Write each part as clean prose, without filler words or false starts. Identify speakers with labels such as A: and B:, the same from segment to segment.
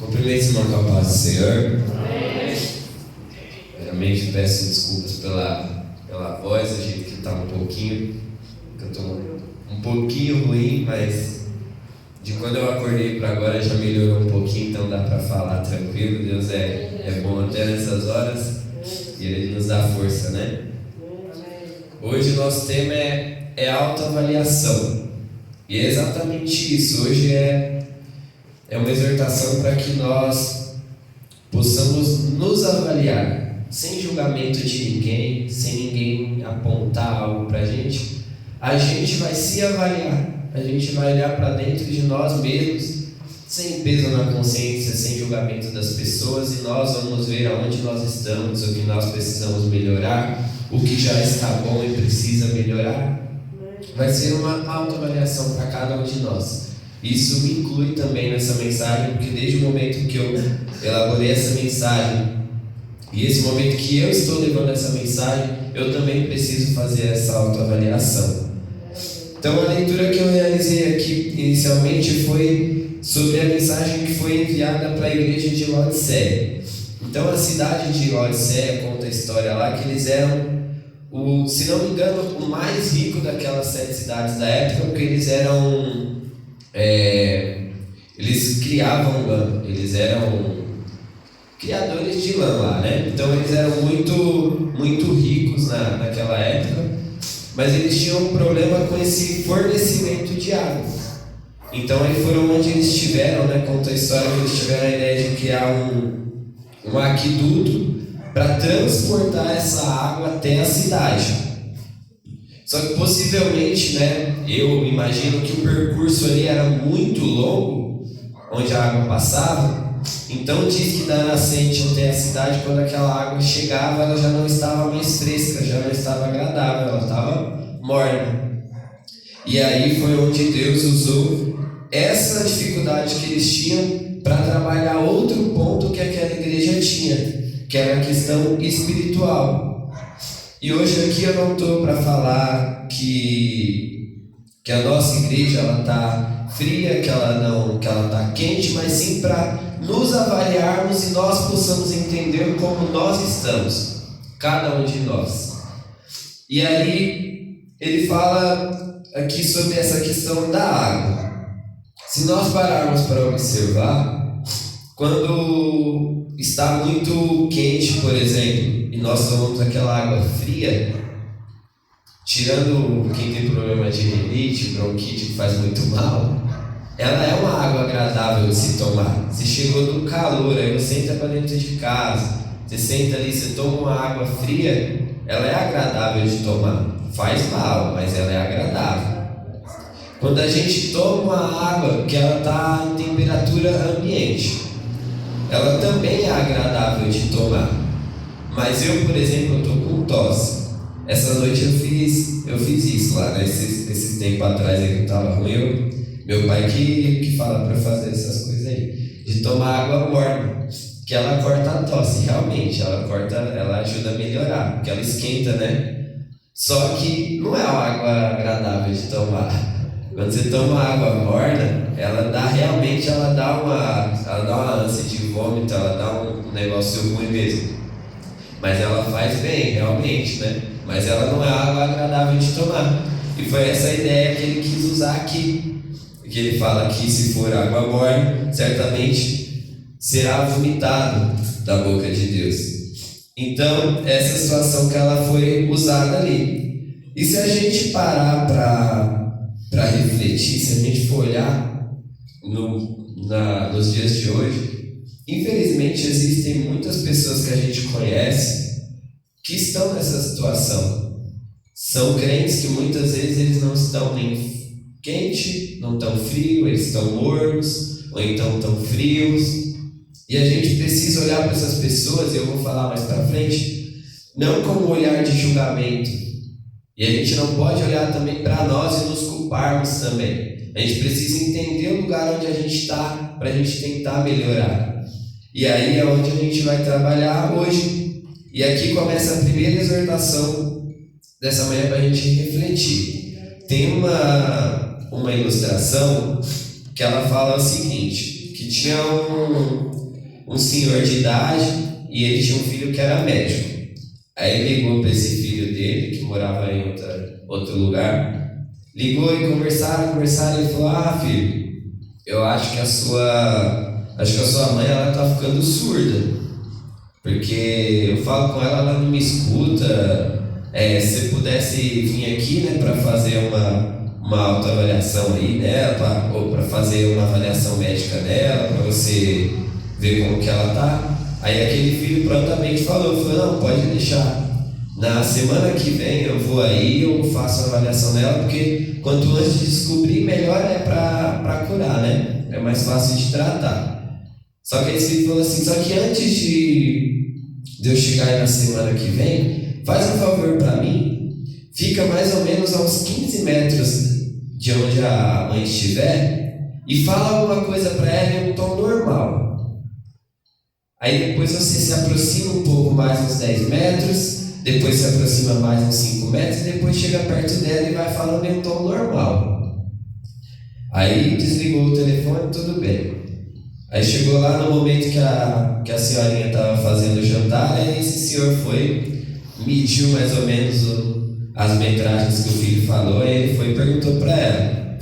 A: Cumprimento esse irmão com a paz do Senhor. Primeiramente peço desculpas pela voz, a gente que está um pouquinho, que eu estou um pouquinho ruim, mas de quando eu acordei para agora já melhorou um pouquinho, então dá para falar tranquilo. Deus é bom até nessas horas e Ele nos dá força, né? Hoje o nosso tema é autoavaliação. E é exatamente isso. Hoje é uma exortação para que nós possamos nos avaliar, sem julgamento de ninguém, sem ninguém apontar algo para a gente. A gente vai se avaliar, a gente vai olhar para dentro de nós mesmos, sem peso na consciência, sem julgamento das pessoas, e nós vamos ver aonde nós estamos, o que nós precisamos melhorar, o que já está bom e precisa melhorar. Vai ser uma autoavaliação para cada um de nós. Isso me inclui também nessa mensagem, porque desde o momento que eu elaborei essa mensagem e esse momento que eu estou levando essa mensagem, eu também preciso fazer essa autoavaliação. Então a leitura que eu realizei aqui inicialmente foi sobre a mensagem que foi enviada para a igreja de Laodiceia. Então a cidade de Laodiceia conta a história lá que eles eram, se não me engano, o mais rico daquelas 7 cidades da época, porque eles eram eles criavam lã, eles eram criadores de lã lá, né? Então eles eram muito ricos naquela época, mas eles tinham um problema com esse fornecimento de água. Então aí foram onde eles tiveram, né? Conta a história que eles tiveram a ideia de criar um aqueduto para transportar essa água até a cidade. Só que possivelmente, né, eu imagino que o percurso ali era muito longo, onde a água passava. Então diz que da nascente até a cidade, quando aquela água chegava, ela já não estava mais fresca, já não estava agradável, ela estava morna. E aí foi onde Deus usou essa dificuldade que eles tinham para trabalhar outro ponto que aquela igreja tinha, que era a questão espiritual. E hoje aqui eu não estou para falar que a nossa igreja está fria, que ela está quente, mas sim para nos avaliarmos e nós possamos entender como nós estamos, cada um de nós. E aí ele fala aqui sobre essa questão da água. Se nós pararmos para observar, quando está muito quente, por exemplo, e nós tomamos aquela água fria, tirando quem tem problema de rinite, bronquite, que faz muito mal, ela é uma água agradável de se tomar. Se chegou do calor, aí você entra para dentro de casa, você senta ali, você toma uma água fria, ela é agradável de tomar. Faz mal, mas ela é agradável. Quando a gente toma uma água que ela está em temperatura ambiente, ela também é agradável de tomar. Mas eu, por exemplo, estou com tosse. Essa noite eu fiz isso lá, né? Esse tempo atrás aí que eu estava ruim, meu pai que fala para eu fazer essas coisas aí, de tomar água morna, que ela corta a tosse, realmente, ela ajuda a melhorar, porque ela esquenta, né? Só que não é uma água agradável de tomar. Quando você toma água morna, ela dá uma ânsia de vômito, ela dá um negócio ruim mesmo. Mas ela faz bem, realmente, né? Mas ela não é água agradável de tomar. E foi essa ideia que ele quis usar aqui. Que ele fala que se for água morna, certamente será vomitado da boca de Deus. Então, essa situação que ela foi usada ali. E se a gente parar para refletir, se a gente for olhar nos dias de hoje, infelizmente existem muitas pessoas que a gente conhece que estão nessa situação. São crentes que muitas vezes eles não estão nem quente, não tão frio, eles estão mornos, ou então tão frios. E a gente precisa olhar para essas pessoas, e eu vou falar mais para frente, não como um olhar de julgamento. E a gente não pode olhar também para nós e nos culparmos também. A gente precisa entender o lugar onde a gente está para a gente tentar melhorar. E aí é onde a gente vai trabalhar hoje. E aqui começa a primeira exortação dessa manhã para a gente refletir. Tem uma ilustração que ela fala o seguinte, que tinha um senhor de idade e ele tinha um filho que era médico. Aí ele ligou para esse filho dele, que morava em outro lugar, ligou e conversaram, e ele falou: filho, eu acho que a sua mãe ela tá ficando surda, porque eu falo com ela, ela não me escuta. Se você pudesse vir aqui, né, para fazer uma autoavaliação aí dela, ou para fazer uma avaliação médica dela, para você ver como que ela tá. Aí aquele filho prontamente falou: não, pode deixar. Na semana que vem eu vou aí, eu faço a avaliação dela, porque quanto antes de descobrir, melhor é para curar, né? É mais fácil de tratar. Só que esse filho falou assim: só que antes de eu chegar aí na semana que vem, faz um favor para mim, fica mais ou menos a uns 15 metros de onde a mãe estiver e fala alguma coisa para ela em um tom normal. Aí depois você se aproxima um pouco mais uns 10 metros, depois se aproxima mais uns 5 metros e depois chega perto dela e vai falando em um tom normal. Aí desligou o telefone, tudo bem. Aí chegou lá no momento que a senhorinha estava fazendo o jantar, aí esse senhor foi, mediu mais ou menos as metragens que o filho falou, aí ele foi e perguntou para ela: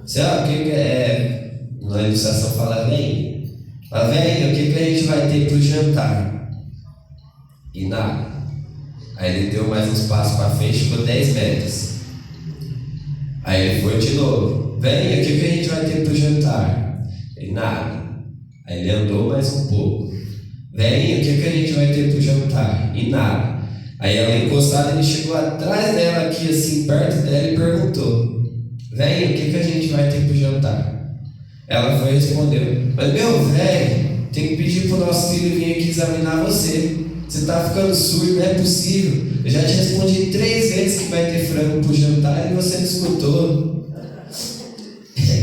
A: senhora, o que é? Na ilustração fala: vem, o que a gente vai ter para o jantar? E nada. Aí ele deu mais uns passos para frente, ficou 10 metros. Aí ele foi de novo: vem, o que a gente vai ter para o jantar? E nada. Aí ele andou mais um pouco: vem, o que a gente vai ter para o jantar? E nada. Aí ela encostada, ele chegou atrás dela aqui, assim, perto dela e perguntou: vem, o que a gente vai ter para o jantar? Ela foi e respondeu: mas meu velho, tem que pedir para o nosso filho vir aqui examinar você. Você está ficando surdo, não é possível. Eu já te respondi 3 vezes que vai ter frango para o jantar e você não escutou.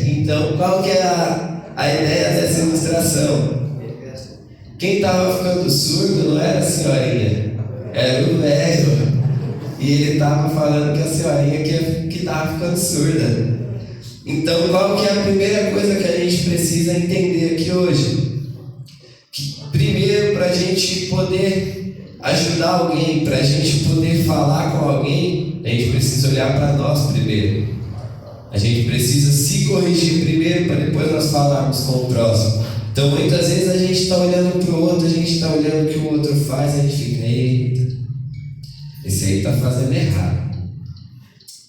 A: Então, qual que é a ideia dessa ilustração? Quem estava ficando surdo não era a senhorinha, era o velho. E ele estava falando que a senhorinha que estava ficando surda. Então, qual que é a primeira coisa que a gente precisa entender aqui hoje? Que, primeiro, para a gente poder ajudar alguém, para a gente poder falar com alguém, a gente precisa olhar para nós primeiro. A gente precisa se corrigir primeiro para depois nós falarmos com o próximo. Então, muitas vezes a gente está olhando para o outro, a gente está olhando o que o outro faz, a gente fica: eita, esse aí está fazendo errado.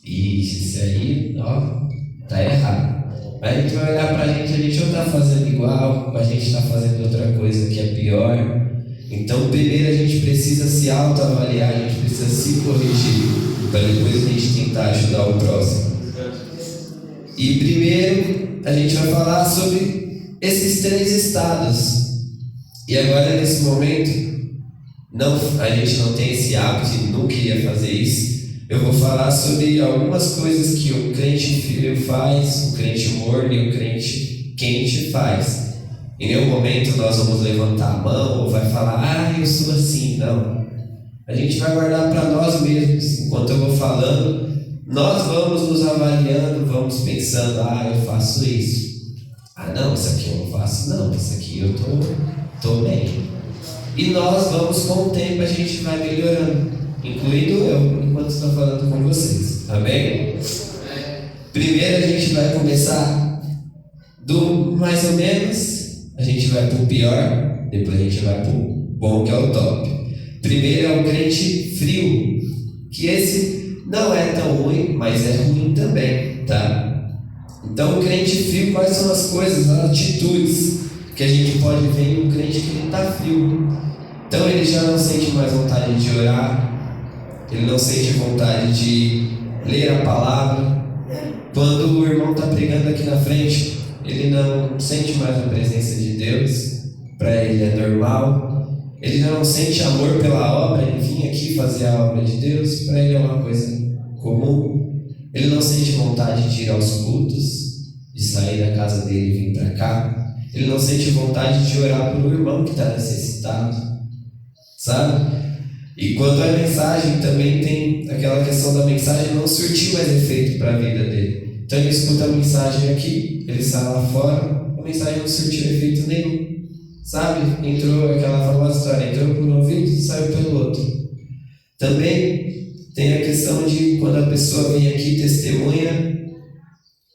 A: Ixi, esse aí, ó, está errado. Aí a gente vai olhar para a gente ou está fazendo igual, ou a gente está fazendo outra coisa que é pior. Então, primeiro a gente precisa se autoavaliar, a gente precisa se corrigir, para depois a gente tentar ajudar o próximo. E primeiro a gente vai falar sobre esses 3 estados. E agora, nesse momento, a gente não tem esse hábito e nunca ia fazer isso. Eu vou falar sobre algumas coisas que o crente frio faz, o crente morno e o crente quente faz. Em nenhum momento nós vamos levantar a mão ou vai falar: eu sou assim. Não. A gente vai guardar para nós mesmos. Enquanto eu vou falando, nós vamos nos avaliando, vamos pensando: eu faço isso. Não, isso aqui eu não faço. Não, isso aqui eu tô bem. E nós vamos, com o tempo, a gente vai melhorando, incluindo eu, enquanto estou falando com vocês. Amém? Primeiro a gente vai começar do mais ou menos, a gente vai para o pior, depois a gente vai para o bom, que é o top. Primeiro é o crente frio, que esse não é tão ruim, mas é ruim também, tá? Então, o crente frio, quais são as coisas, as atitudes que a gente pode ver em um crente que ele está frio? Então, ele já não sente mais vontade de orar, ele não sente vontade de ler a palavra. Quando o irmão está pregando aqui na frente, ele não sente mais a presença de Deus, para ele é normal. Ele já não sente amor pela obra, ele vinha aqui fazer a obra de Deus, para ele é uma coisa comum. Ele não sente vontade de ir aos cultos, de sair da casa dele e vir para cá. Ele não sente vontade de orar por um irmão que está necessitado, sabe? E quanto à mensagem, também tem aquela questão da mensagem não surtir mais efeito para a vida dele. Então ele escuta a mensagem aqui, ele sai lá fora: mensagem não surtiu efeito nenhum. Sabe? Entrou aquela famosa história, entrou por um ouvido e saiu pelo outro. Também tem a questão de quando a pessoa vem aqui testemunha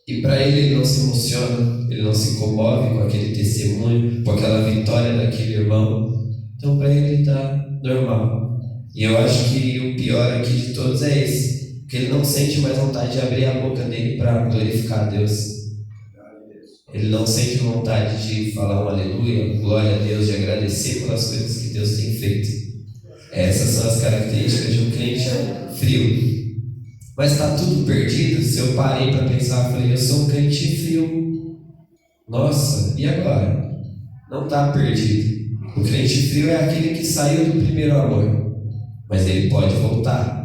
A: e para ele não se emociona, ele não se comove com aquele testemunho, com aquela vitória daquele irmão. Então para ele está normal. E eu acho que o pior aqui de todos é esse, porque ele não sente mais vontade de abrir a boca dele para glorificar a Deus. Ele não sente vontade de falar um aleluia, glória a Deus, de agradecer pelas coisas que Deus tem feito. Essas são as características de um crente frio. Mas está tudo perdido? Se eu parei para pensar, eu falei, eu sou um crente frio. Nossa, e agora? Não está perdido. O crente frio é aquele que saiu do primeiro amor, mas ele pode voltar.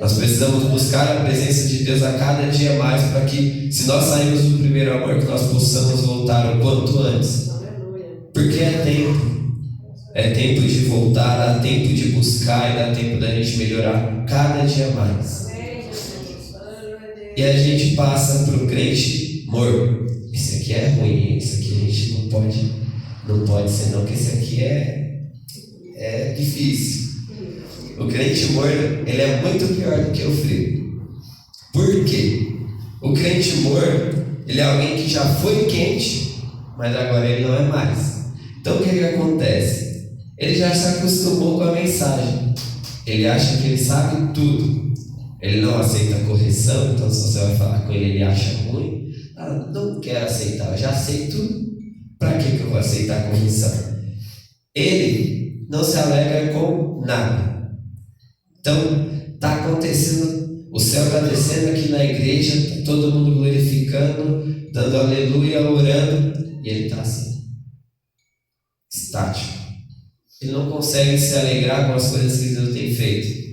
A: Nós precisamos buscar a presença de Deus a cada dia mais para que, se nós saímos do primeiro amor, que nós possamos voltar o quanto antes. Porque é tempo. É tempo de voltar, dá tempo de buscar e dá tempo da gente melhorar cada dia mais. E a gente passa para o crente morno. Esse aqui é ruim, esse aqui a gente não pode ser não, porque esse aqui é difícil. O crente morno, ele é muito pior do que o frio. Por quê? O crente morno, ele é alguém que já foi quente, mas agora ele não é mais. Então o que acontece? Ele já se acostumou com a mensagem. Ele acha que ele sabe tudo. Ele não aceita a correção, então se você vai falar com ele, ele acha ruim. Ah, não quero aceitar, eu já sei tudo. Para que eu vou aceitar a correção? Ele não se alegra com nada. Então, está acontecendo, o céu está descendo aqui na igreja, está todo mundo glorificando, dando aleluia, orando, e ele está assim, estático. Ele não consegue se alegrar com as coisas que Deus tem feito.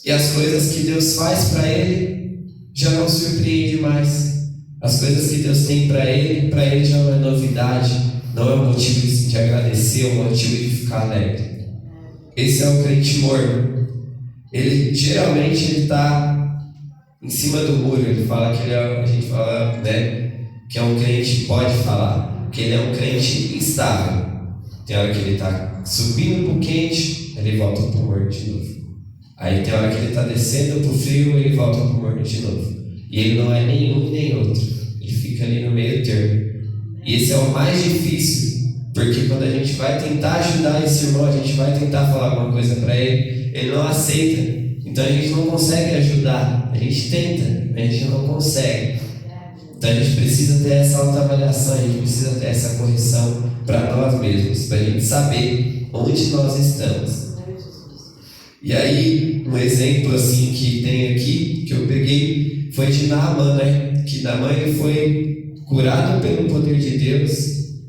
A: E as coisas que Deus faz para ele já não surpreende mais. As coisas que Deus tem para ele já não é novidade, não é um motivo de agradecer, é um motivo de ficar alegre. Esse é o crente morno. Ele geralmente está em cima do muro. Ele fala que a gente fala, né, que é um crente, pode falar, que ele é um crente instável. Tem hora que ele está subindo para o quente, ele volta para o morno de novo. Aí tem hora que ele está descendo para o frio, ele volta para o morno de novo. E ele não é nenhum nem outro. Ele fica ali no meio termo. E esse é o mais difícil, porque quando a gente vai tentar ajudar esse irmão, a gente vai tentar falar alguma coisa para ele, ele não aceita. Então a gente não consegue ajudar. A gente tenta, mas a gente não consegue. Então a gente precisa ter essa autoavaliação, a gente precisa ter essa correção para nós mesmos, para a gente saber onde nós estamos. E aí, um exemplo assim que tem aqui, que eu peguei, foi de Naamã, né? Que Naamã ele foi curado pelo poder de Deus.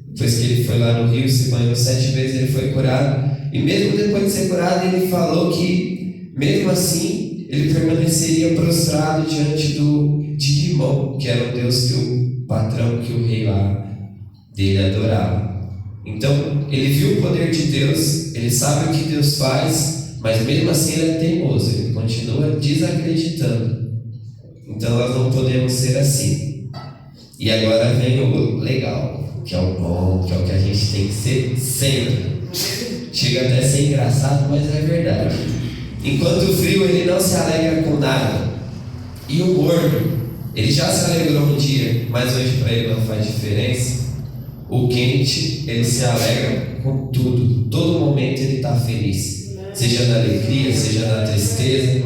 A: Depois que ele foi lá no rio, se banhou 7 vezes, ele foi curado. E mesmo depois de ser curado, ele falou que, mesmo assim, ele permaneceria prostrado diante de Rimon, que era o deus que o patrão, que o rei lá dele adorava. Então, ele viu o poder de Deus, ele sabe o que Deus faz, mas mesmo assim ele é teimoso, ele continua desacreditando. Então nós não podemos ser assim. E agora vem o legal, que é o bom, que é o que a gente tem que ser sempre. Chega até a ser engraçado, mas é verdade. Enquanto o frio ele não se alegra com nada, e o morno, ele já se alegrou um dia, mas hoje para ele não faz diferença. O quente, ele se alegra com tudo. Todo momento ele está feliz. Seja na alegria, seja na tristeza.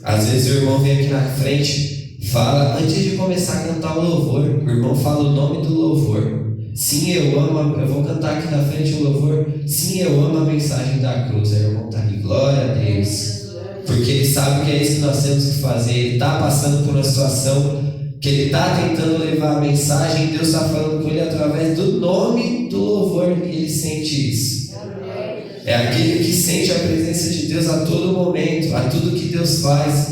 A: Às vezes o irmão vem aqui na frente, fala, antes de começar a cantar o louvor, o irmão fala o nome do louvor. Sim, eu amo, eu vou cantar aqui na frente o louvor. Sim, eu amo a mensagem da cruz. Aí o irmão está ali, glória a Deus. Porque ele sabe que é isso que nós temos que fazer. Ele está passando por uma situação que ele está tentando levar a mensagem, e Deus está falando com ele através do nome do louvor, e ele sente isso. É aquele que sente a presença de Deus a todo momento, a tudo que Deus faz.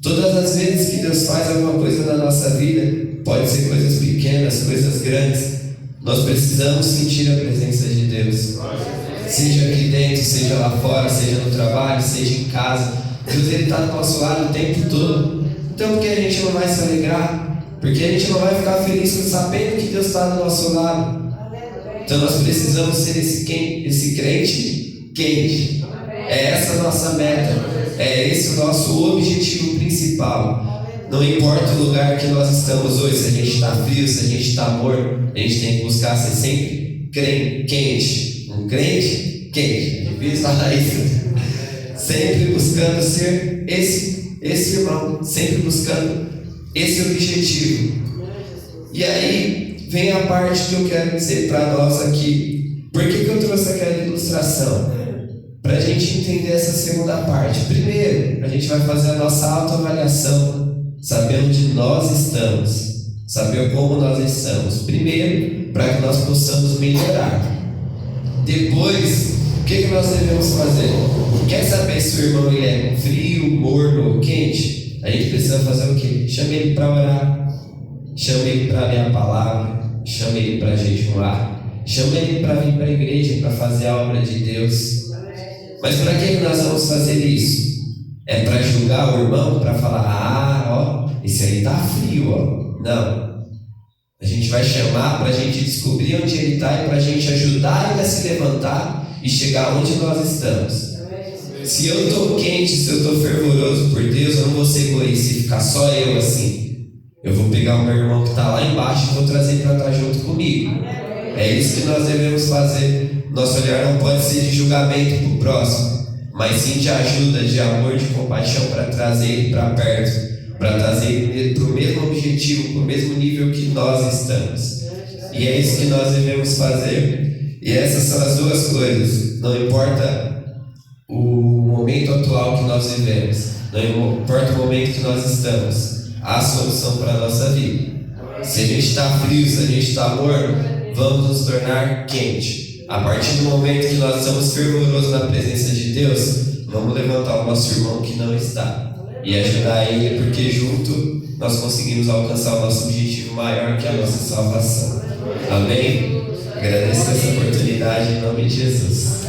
A: Todas as vezes que Deus faz alguma coisa na nossa vida, pode ser coisas pequenas, coisas grandes, nós precisamos sentir a presença de Deus. Seja aqui dentro, seja lá fora, seja no trabalho, seja em casa. Deus está do nosso lado o tempo todo. Então por que a gente não vai se alegrar? Porque a gente não vai ficar feliz sabendo que Deus está do nosso lado. Então nós precisamos ser esse crente quente. É essa a nossa meta. É esse o nosso objetivo principal. Não importa o lugar que nós estamos hoje, se a gente está frio, se a gente está morno, a gente tem que buscar ser sempre quente. Um crente quente. É difícil falar isso. Sempre buscando ser esse irmão. Sempre buscando esse objetivo. E aí vem a parte que eu quero dizer para nós aqui. Por que eu trouxe aquela ilustração? Para a gente entender essa segunda parte. Primeiro, a gente vai fazer a nossa autoavaliação, saber onde nós estamos, saber como nós estamos. Primeiro, para que nós possamos melhorar. Depois, o que nós devemos fazer? Quer saber se o irmão ele é frio, morno ou quente? A gente precisa fazer o quê? Chama ele para orar, chama ele para ler a palavra, chama ele para jejuar, chama ele para vir para a igreja, para fazer a obra de Deus. Mas para que nós vamos fazer isso? É para julgar o irmão? Para falar, esse aí tá frio, ó. Não. A gente vai chamar para a gente descobrir onde ele está e para a gente ajudar ele a se levantar e chegar onde nós estamos. Se eu estou quente, se eu estou fervoroso por Deus, eu não vou ser egoísta e ficar só eu assim. Eu vou pegar o meu irmão que está lá embaixo e vou trazer para estar junto comigo. É isso que nós devemos fazer. Nosso olhar não pode ser de julgamento para o próximo, mas sim de ajuda, de amor, de compaixão para trazer ele para perto, para trazer ele para o mesmo objetivo, para o mesmo nível que nós estamos. E é isso que nós devemos fazer. E essas são as duas coisas. Não importa o momento atual que nós vivemos, não importa o momento que nós estamos, há solução para a nossa vida. Se a gente está frio, se a gente está morno, vamos nos tornar quente. A partir do momento que nós estamos fervorosos na presença de Deus, vamos levantar o nosso irmão que não está e ajudar ele, porque junto nós conseguimos alcançar o nosso objetivo maior, que é a nossa salvação. Amém? Agradeço essa oportunidade em nome de Jesus.